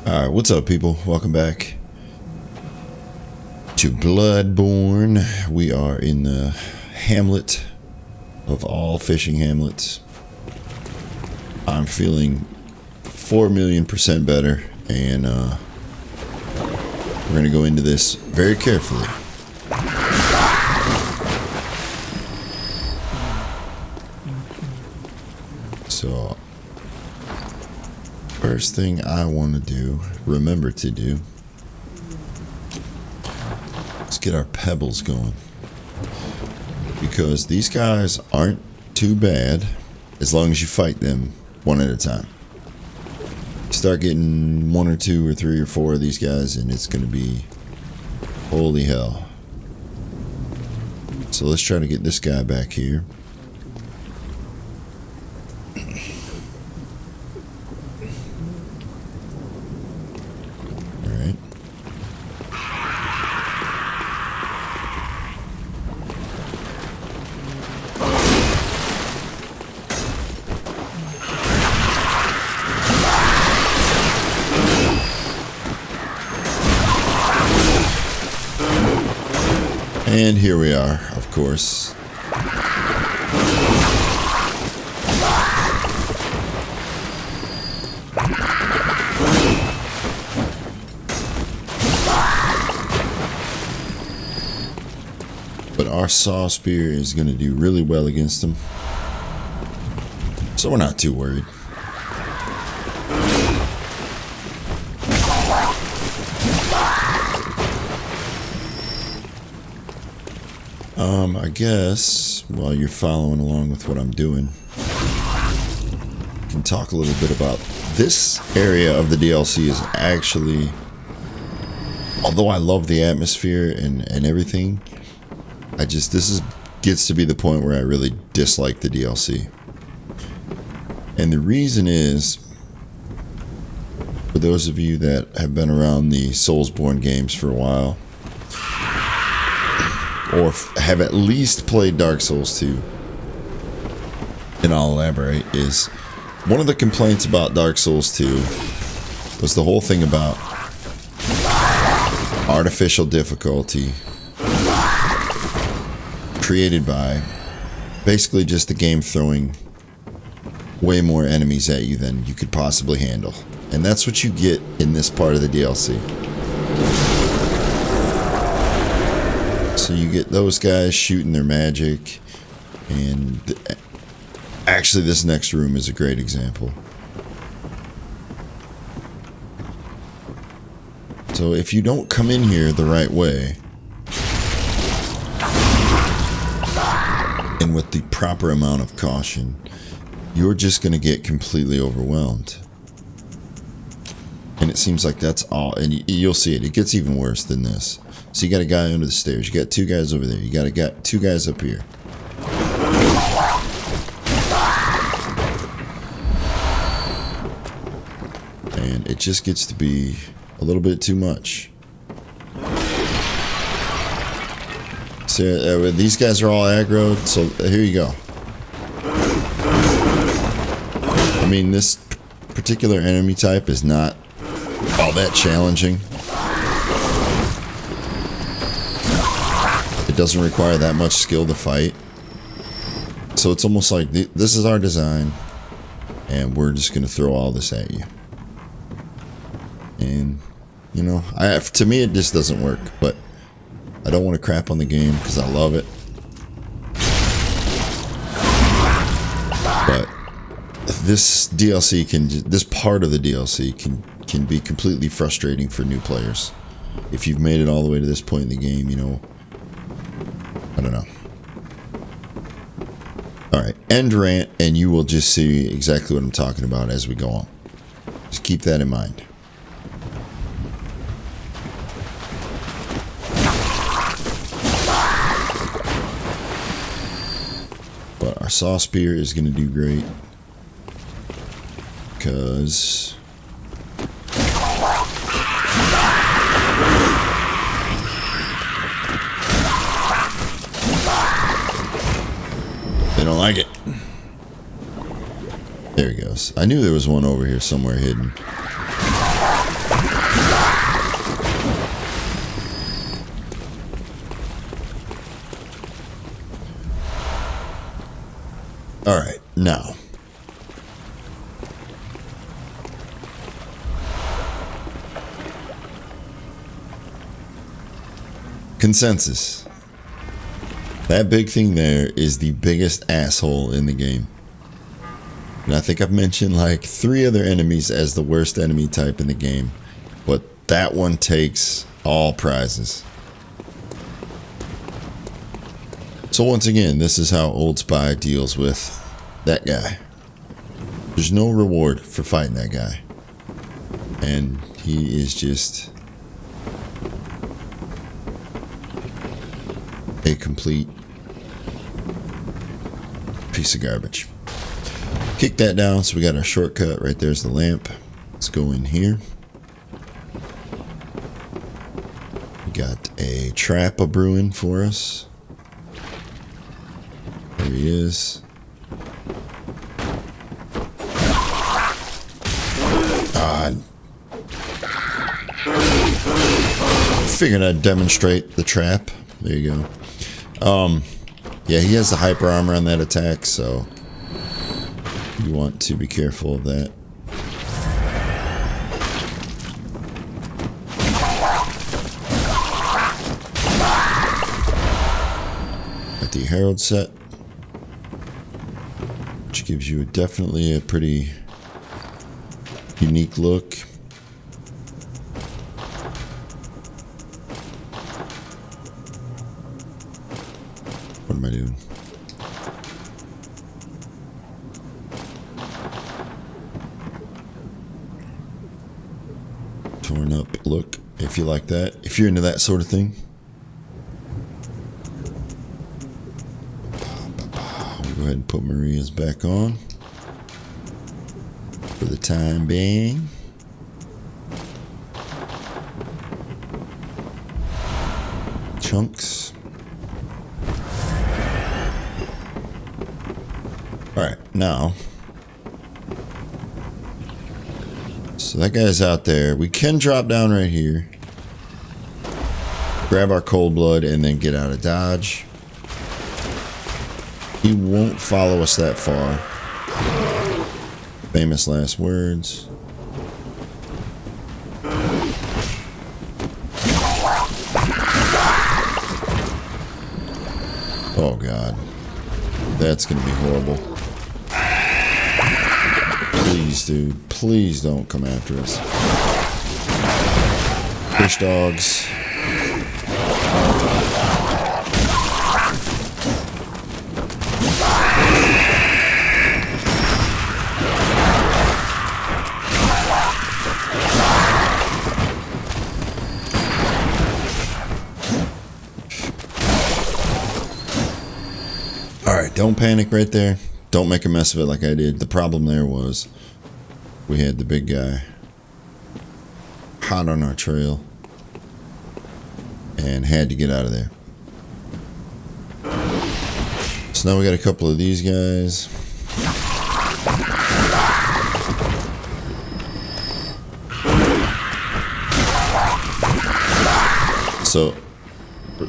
Alright, what's up, people? Welcome back to Bloodborne. We are in the Hamlet of all fishing hamlets. I'm feeling 4,000,000% better, and we're going to go into this very carefully. So, first thing I want to do, remember to do, is get our pebbles going. Because these guys aren't too bad as long as you fight them one at a time. Start getting 1 or 2 or 3 or 4 of these guys and it's going to be holy hell. So let's try to get this guy back here. And here we are, of course. But our saw spear is going to do really well against them. So we're not too worried. I guess while you're following along with what I'm doing, I can talk a little bit about this area of the DLC. Is actually, although I love the atmosphere and everything, gets to be the point where I really dislike the DLC. And the reason is, for those of you that have been around the Soulsborne games for a while, or have at least played Dark Souls 2, and I'll elaborate, is one of the complaints about Dark Souls 2 was the whole thing about artificial difficulty created by basically just the game throwing way more enemies at you than you could possibly handle. And that's what you get in this part of the DLC. So you get those guys shooting their magic, and actually this next room is a great example. So if you don't come in here the right way, and with the proper amount of caution, you're just going to get completely overwhelmed. And it seems like that's all, and you'll see it gets even worse than this. So you got a guy under the stairs, you got 2 guys over there, you got 2 guys up here. And it just gets to be a little bit too much. So these guys are all aggroed, so here you go. I mean, this particular enemy type is not all that challenging. It doesn't require that much skill to fight. So it's almost like this is our design, and we're just going to throw all this at you. And, you know, to me it just doesn't work, but I don't want to crap on the game because I love it. But this DLC this part of the DLC can be completely frustrating for new players. If you've made it all the way to this point in the game, you know, I don't know. Alright, end rant, and you will just see exactly what I'm talking about as we go on. Just keep that in mind. But our saw spear is going to do great, because they don't like it. There he goes. I knew there was one over here somewhere hidden. Alright, now. Consensus. That big thing there is the biggest asshole in the game. And I think I've mentioned like 3 other enemies as the worst enemy type in the game. But that one takes all prizes. So once again, this is how Old Spy deals with that guy. There's no reward for fighting that guy. And he is just a complete piece of garbage. Kick that down, so we got our shortcut. Right there's the lamp. Let's go in here. We got a trap a brewing for us. There he is. Figured I'd demonstrate the trap. There you go. Yeah, he has the hyper armor on that attack, so you want to be careful of that. Got the Herald set, which gives you definitely a pretty unique look. What am I doing? Torn up look, if you like that. If you're into that sort of thing. We'll go ahead and put Maria's back on for the time being. Chunks. Alright, now. So that guy's out there. We can drop down right here. Grab our cold blood and then get out of dodge. He won't follow us that far. Famous last words. Oh god. That's gonna be horrible. Please, dude. Please don't come after us. Fish dogs. Alright, don't panic right there. Don't make a mess of it like I did. The problem there was we had the big guy hot on our trail and had to get out of there. So now we got a couple of these guys.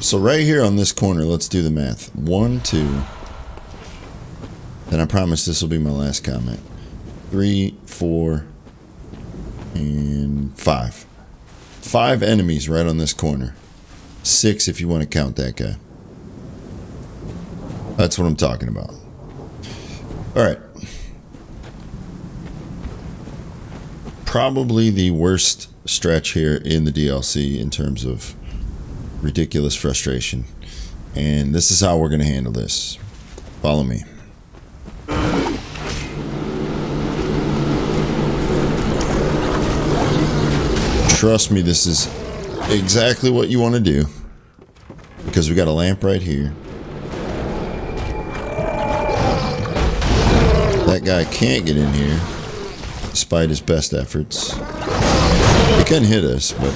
So right here on this corner, let's do the math. 1, 2. Then I promise this will be my last comment. 3, 4, and 5. 5 enemies right on this corner. 6 if you want to count that guy. That's what I'm talking about. Alright. Probably the worst stretch here in the DLC in terms of ridiculous frustration. And this is how we're going to handle this. Follow me. Trust me, this is exactly what you want to do. Because we got a lamp right here. That guy can't get in here, despite his best efforts. He can hit us, but...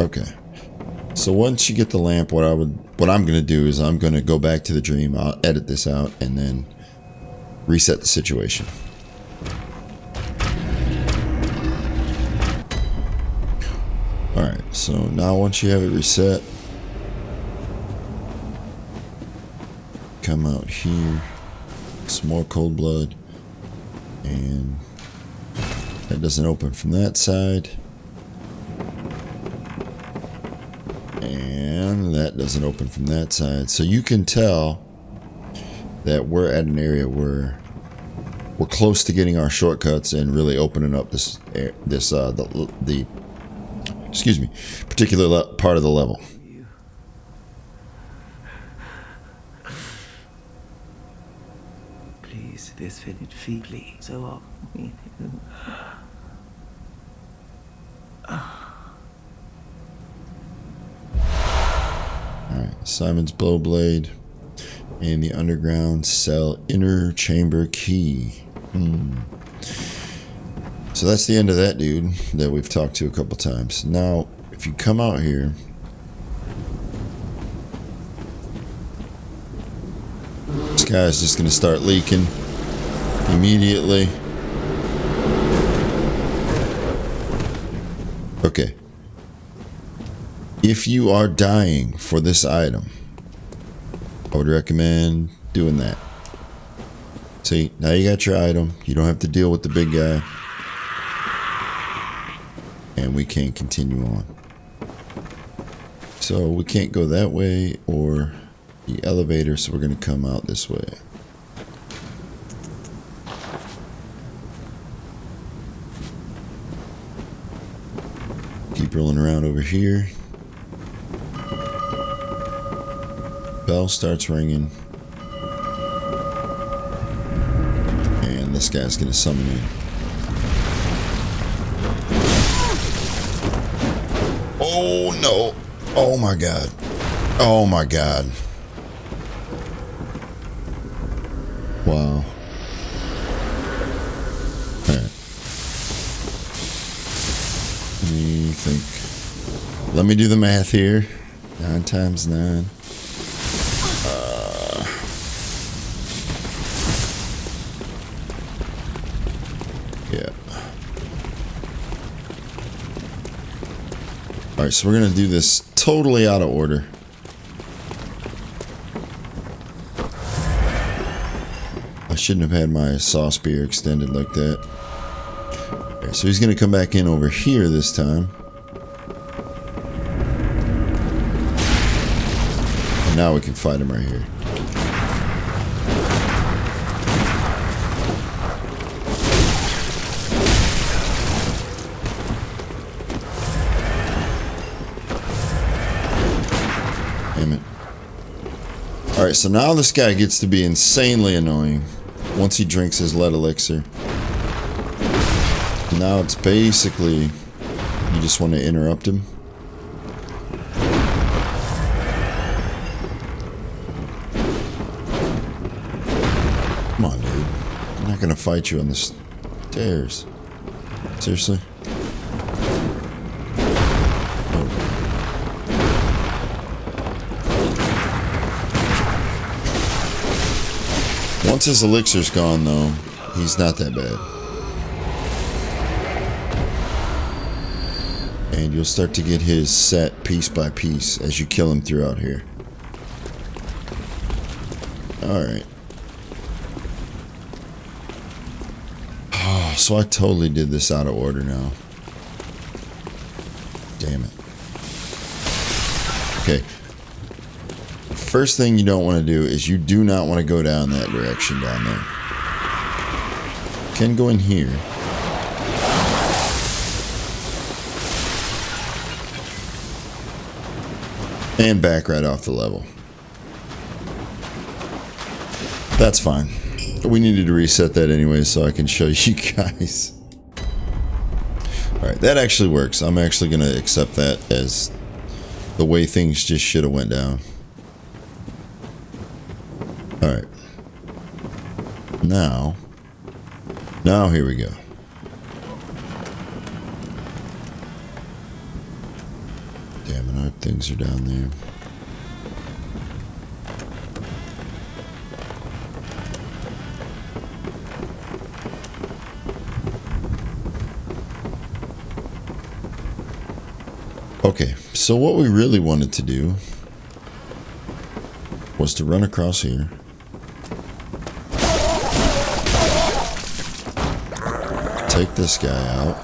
Okay. So once you get the lamp, what I'm going to do is I'm going to go back to the dream. I'll edit this out and then reset the situation. Alright, so now once you have it reset, come out here. Some more cold blood. And that doesn't open from that side. And that doesn't open from that side. So you can tell that we're at an area where we're close to getting our shortcuts and really opening up the particular part of the level. Please, this fitted feebly. So up. Alright, Simon's Blowblade and the underground cell inner chamber key. So that's the end of that dude that we've talked to a couple times. Now, if you come out here, this guy's just going to start leaking immediately. Okay. If you are dying for this item, I would recommend doing that. See, now you got your item. You don't have to deal with the big guy. And we can continue on. So we can't go that way or the elevator, so we're going to come out this way. Keep rolling around over here. Bell starts ringing. And this guy's going to summon in. Oh no. Oh my god. Oh my god. Wow. Alright. Let me think. Let me do the math here. 9 times 9. Yeah. Alright, so we're going to do this totally out of order. I shouldn't have had my saw spear extended like that. Alright, so he's going to come back in over here this time. And now we can fight him right here. Damn it. Alright, so now this guy gets to be insanely annoying once he drinks his lead elixir. Now it's basically you just want to interrupt him. Come on, dude. I'm not gonna fight you on the stairs. Seriously? Once his elixir's gone, though, he's not that bad. And you'll start to get his set piece by piece as you kill him throughout here. Alright. Oh, so I totally did this out of order now. Damn it. Okay. First thing you don't want to do is you do not want to go down that direction down there. You can go in here. And back right off the level. That's fine. We needed to reset that anyway so I can show you guys. Alright, that actually works. I'm actually going to accept that as the way things just should have went down. Alright. Now here we go. Damn it, our things are down there. Okay, so what we really wanted to do was to run across here. take this guy out.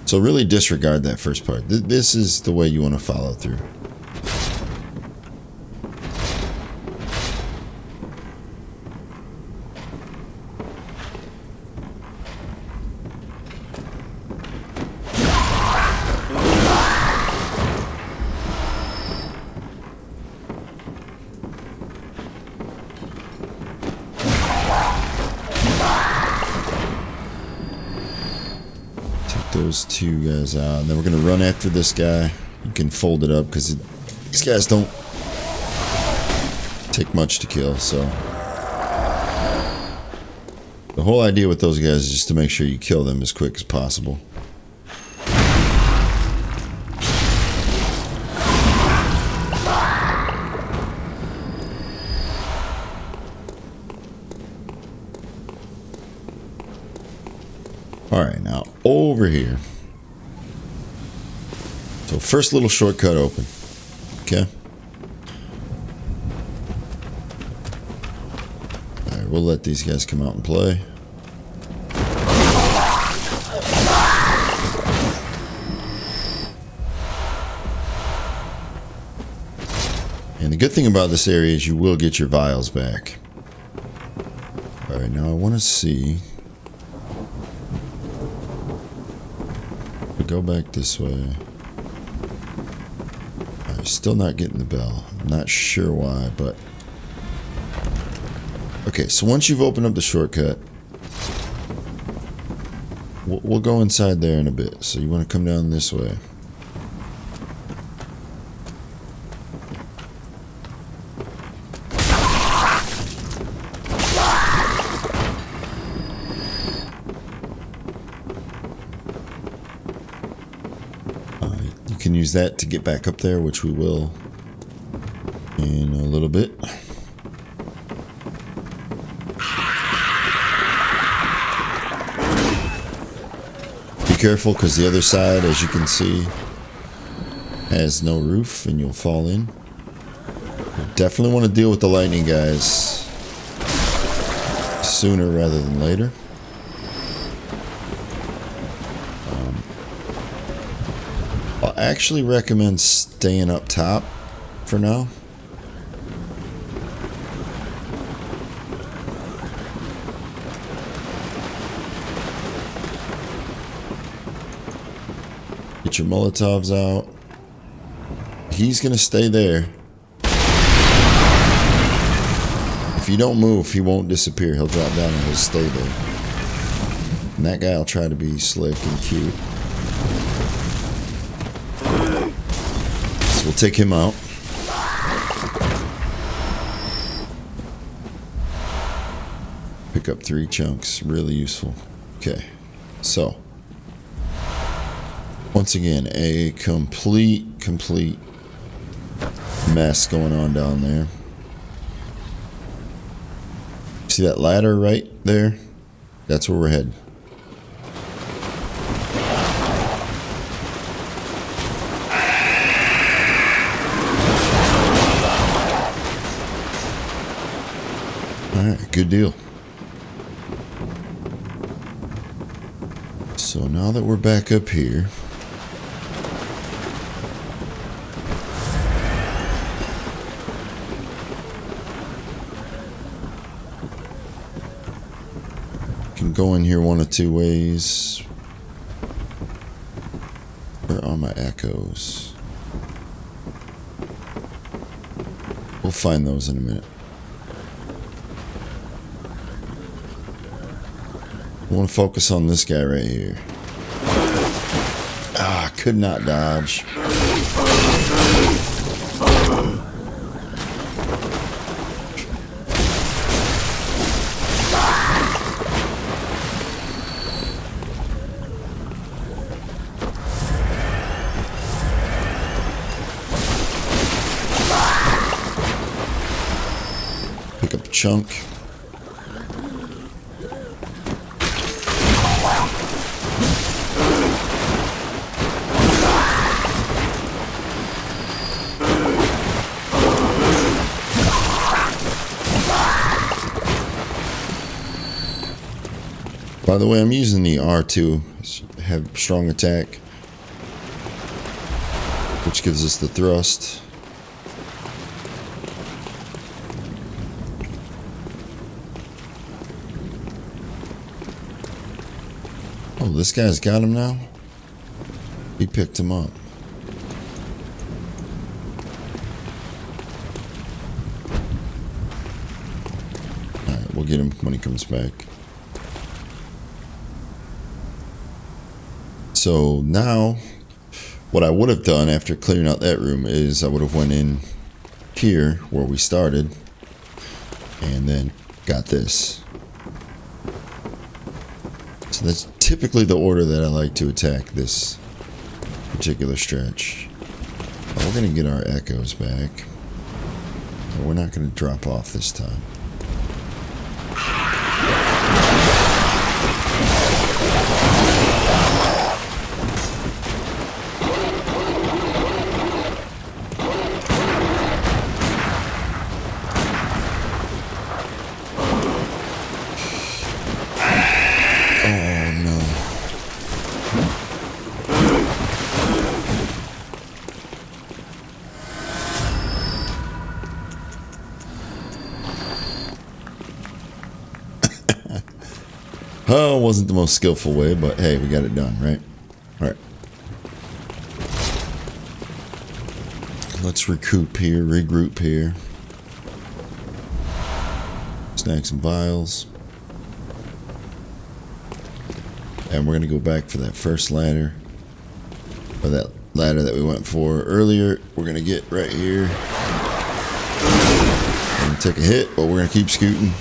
So really disregard that first part. This is the way you want to follow through. Those two guys out, and then we're gonna run after this guy. You can fold it up because these guys don't take much to kill. So the whole idea with those guys is just to make sure you kill them as quick as possible. Alright, now over here. So first little shortcut open. Okay. Alright, we'll let these guys come out and play. And the good thing about this area is you will get your vials back. Alright, now I want to see. Go back this way. I'm still not getting the bell. I'm not sure why, but... Okay, so once you've opened up the shortcut, we'll go inside there in a bit. So you want to come down this way. Use that to get back up there, which we will in a little bit. Be careful because the other side, as you can see, has no roof and you'll fall in. You definitely want to deal with the lightning guys sooner rather than later. I actually recommend staying up top for now. Get your Molotovs out. He's gonna stay there. If you don't move, he won't disappear. He'll drop down and he'll stay there. And that guy will try to be slick and cute. We'll take him out. Pick up 3 chunks. Really useful. Okay. So. Once again, a complete mess going on down there. See that ladder right there? That's where we're heading. Alright, good deal. So now that we're back up here, can go in here one of 2 ways. Where are my echoes? We'll find those in a minute. I want to focus on this guy right here. Ah, could not dodge. Pick up a chunk. By the way, I'm using the R2, have strong attack, which gives us the thrust. Oh, this guy's got him now? He picked him up. Alright, we'll get him when he comes back. So now, what I would have done after clearing out that room is I would have went in here where we started and then got this. So that's typically the order that I like to attack this particular stretch. But we're going to get our echoes back. So we're not going to drop off this time. Oh, wasn't the most skillful way, but hey, we got it done, right? Alright. Let's regroup here. Snag some vials. And we're going to go back for that first ladder. Or that ladder that we went for earlier. We're going to get right here. We're going to take a hit, but we're going to keep scooting.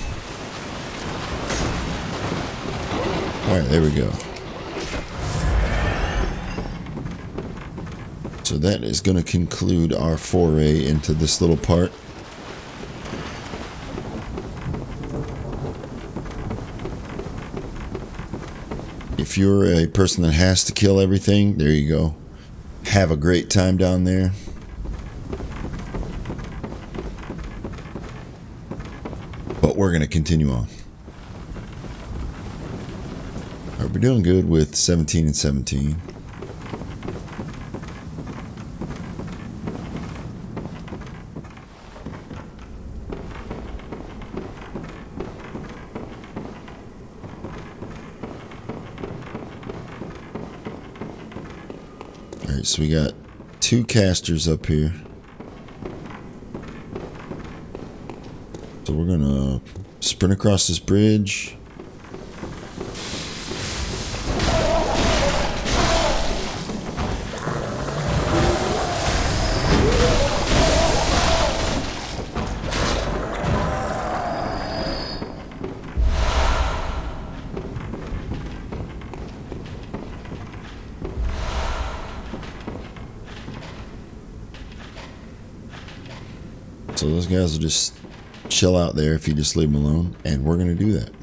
Alright, there we go. So that is going to conclude our foray into this little part. If you're a person that has to kill everything, there you go. Have a great time down there. But we're going to continue on. Alright, we're doing good with 17 and 17. Alright, so we got 2 casters up here. So we're gonna sprint across this bridge. So those guys will just chill out there if you just leave them alone, and we're going to do that.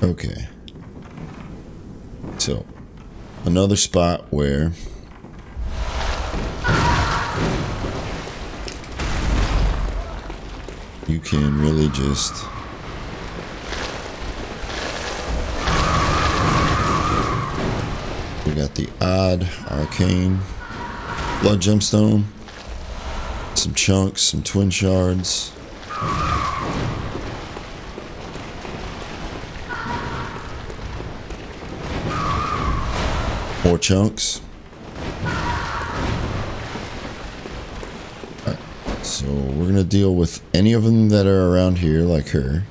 Okay. So, another spot where you can really just got the odd arcane blood gemstone, some chunks, some twin shards, more chunks. Alright, so we're gonna deal with any of them that are around here, like her.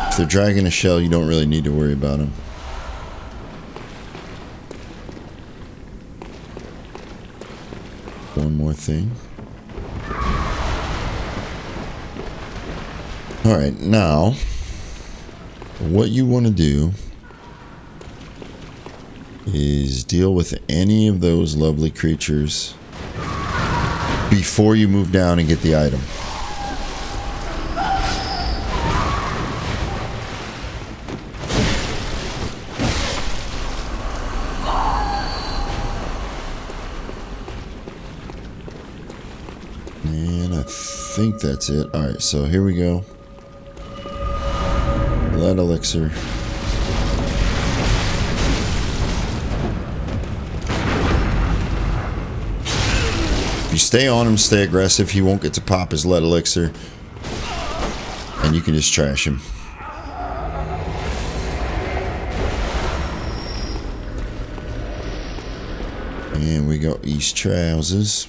If they're dragging a shell, you don't really need to worry about them. One more thing. Alright, now, what you want to do is deal with any of those lovely creatures before you move down and get the item. think that's it. Alright, so here we go. Lead elixir. If you stay on him, stay aggressive, he won't get to pop his lead elixir. And you can just trash him. And we got these trousers.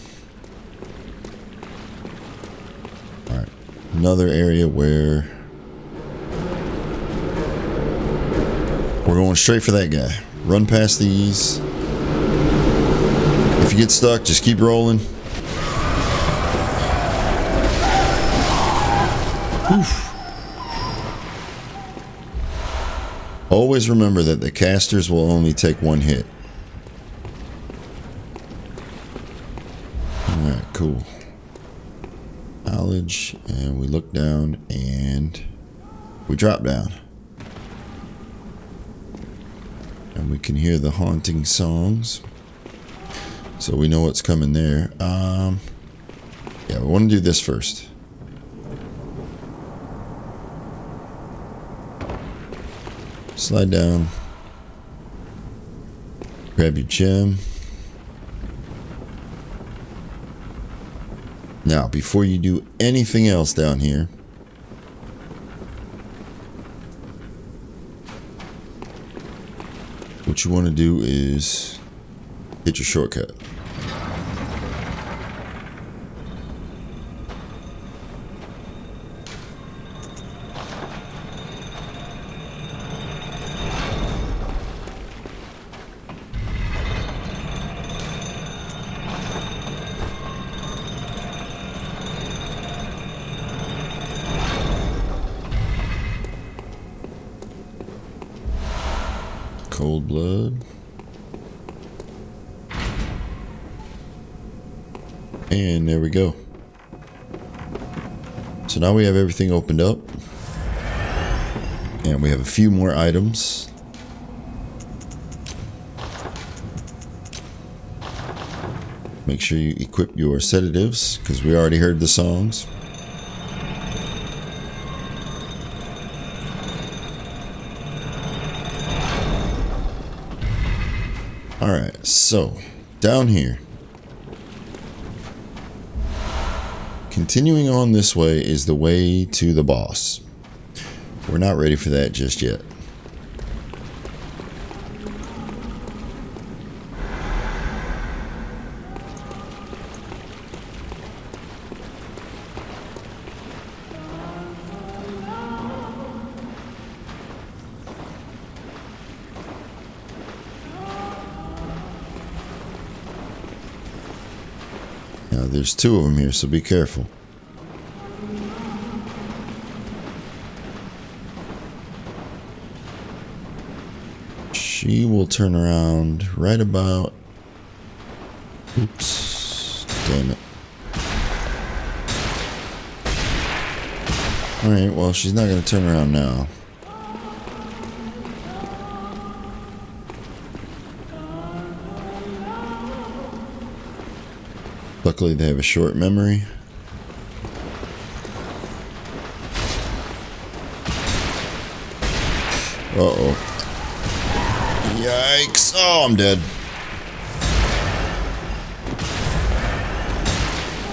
Alright. Another area where we're going straight for that guy. Run past these. If you get stuck, just keep rolling. Oof. Always remember that the casters will only take one hit. Alright, cool. Knowledge, and we look down and we drop down. And we can hear the haunting songs. So we know what's coming there. Yeah, we want to do this first. Slide down. Grab your gem. Now, before you do anything else down here, what you want to do is hit your shortcut. Cold blood. And there we go. So now we have everything opened up. And we have a few more items. Make sure you equip your sedatives, because we already heard the songs. Alright, so down here. Continuing on this way is the way to the boss. We're not ready for that just yet. Now there's two of them here, so be careful. She will turn around right about... Oops. Damn it. Alright, well, she's not going to turn around now. Luckily, they have a short memory. Uh-oh. Yikes. Oh, I'm dead.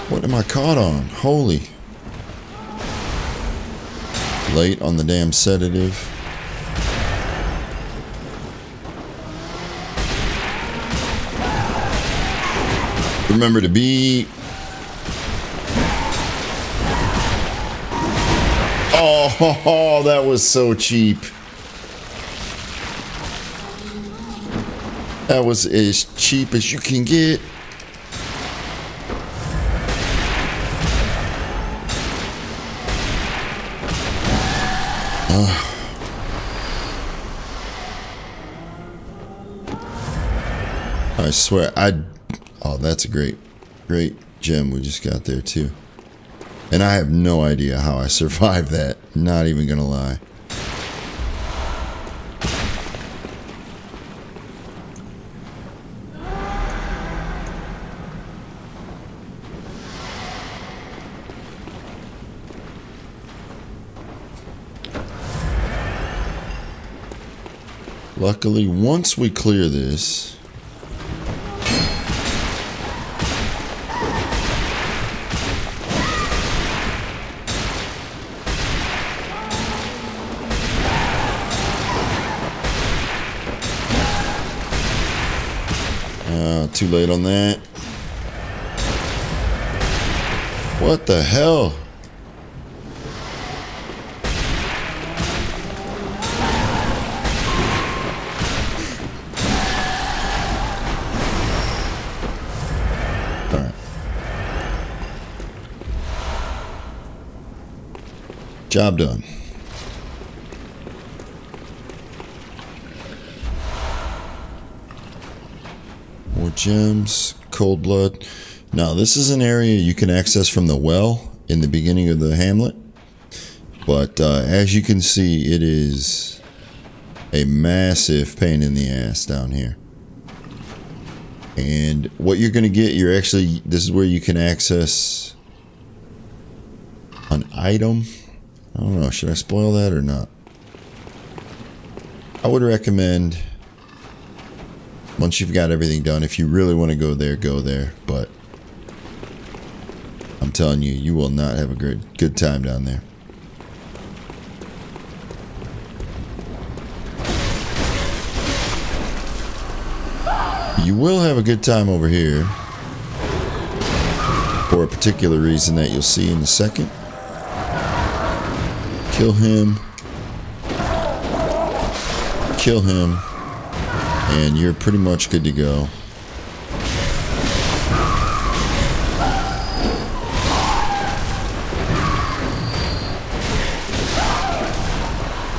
What am I caught on? Holy. Late on the damn sedative. Remember to be... Oh, that was so cheap. That was as cheap as you can get. I swear, oh, that's a great gem we just got there too. And I have no idea how I survived that. Not even gonna lie. Luckily, once we clear this, too late on that. What the hell? Alright. Job done. More gems, cold blood. Now this is an area you can access from the well in the beginning of the hamlet. But as you can see, it is a massive pain in the ass down here. And what you're going to get, this is where you can access an item. I don't know, should I spoil that or not? I would recommend, once you've got everything done, if you really want to go there, but I'm telling you, you will not have a good time down there. You will have a good time over here for a particular reason that you'll see in a second. Kill him, and you're pretty much good to go.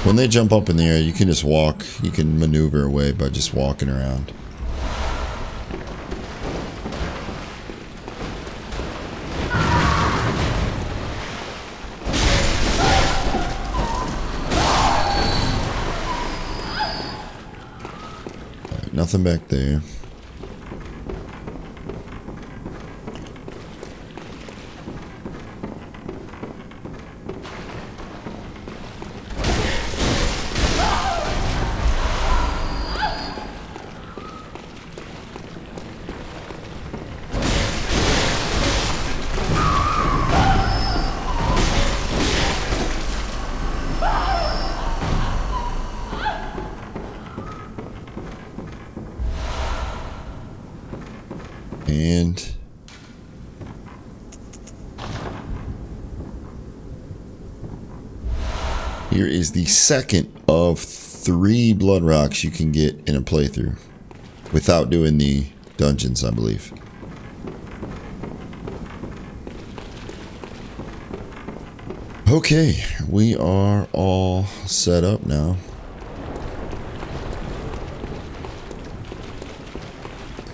When they jump up in the air, you can just walk. You can maneuver away by just walking around. Alright, nothing back there. And here is the second of 3 blood rocks you can get in a playthrough without doing the dungeons, I believe. Okay, we are all set up now.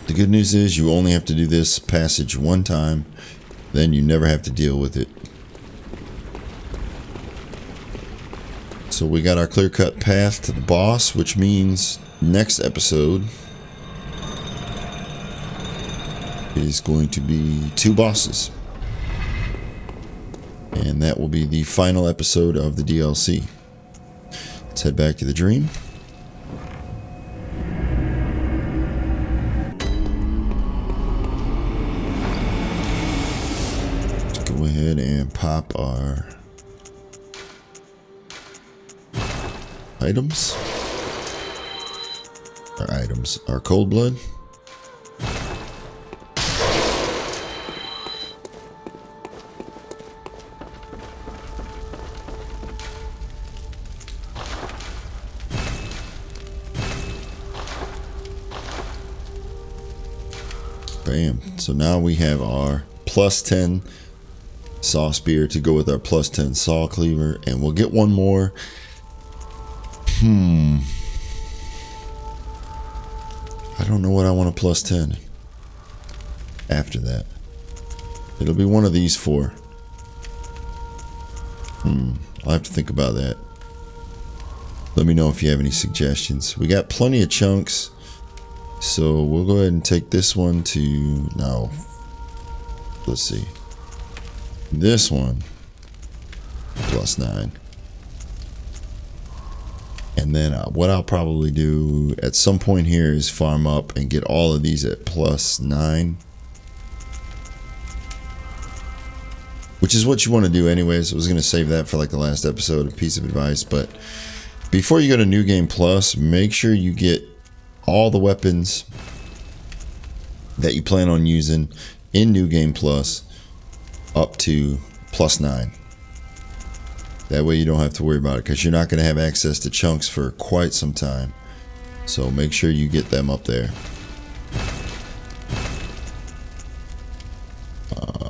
The good news is you only have to do this passage one time, then you never have to deal with it. So we got our clear-cut path to the boss, which means next episode is going to be 2 bosses. And that will be the final episode of the DLC. Let's head back to the dream. Go ahead and pop our items. Our cold blood. Bam. So now we have our +10 saw spear to go with our +10 saw cleaver, and we'll get one more. I don't know what I want a +10 after that. It'll be one of these 4. I'll have to think about that. Let me know if you have any suggestions. We got plenty of chunks, so we'll go ahead and take this one to, no, let's see, this one +9, And then what I'll probably do at some point here is farm up and get all of these at +9. Which is what you want to do anyways. I was going to save that for like the last episode, a piece of advice. But before you go to New Game Plus, make sure you get all the weapons that you plan on using in New Game Plus up to +9. That way you don't have to worry about it, because you're not going to have access to chunks for quite some time. So make sure you get them up there.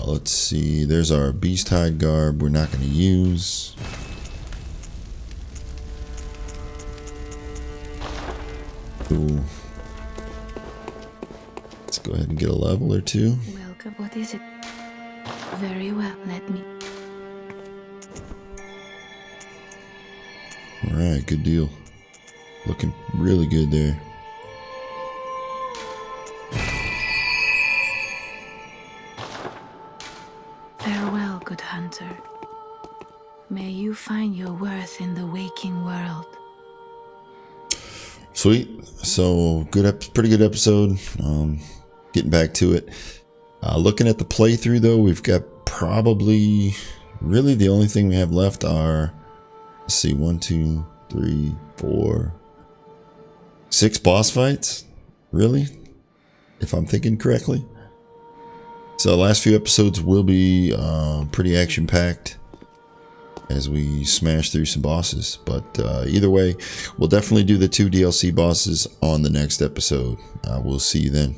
Let's see, there's our beast hide garb we're not going to use. Ooh. Let's go ahead and get a level or two. Welcome. What is it? Very well, let me. Alright, good deal. Looking really good there. Farewell, good hunter. May you find your worth in the waking world. Sweet. So pretty good episode. Getting back to it. Looking at the playthrough though, we've got probably really the only thing we have left are, let's see, 1, 2, 3, 4, 6 boss fights. Really? If I'm thinking correctly. So the last few episodes will be pretty action packed as we smash through some bosses. But either way, we'll definitely do the 2 DLC bosses on the next episode. We'll see you then.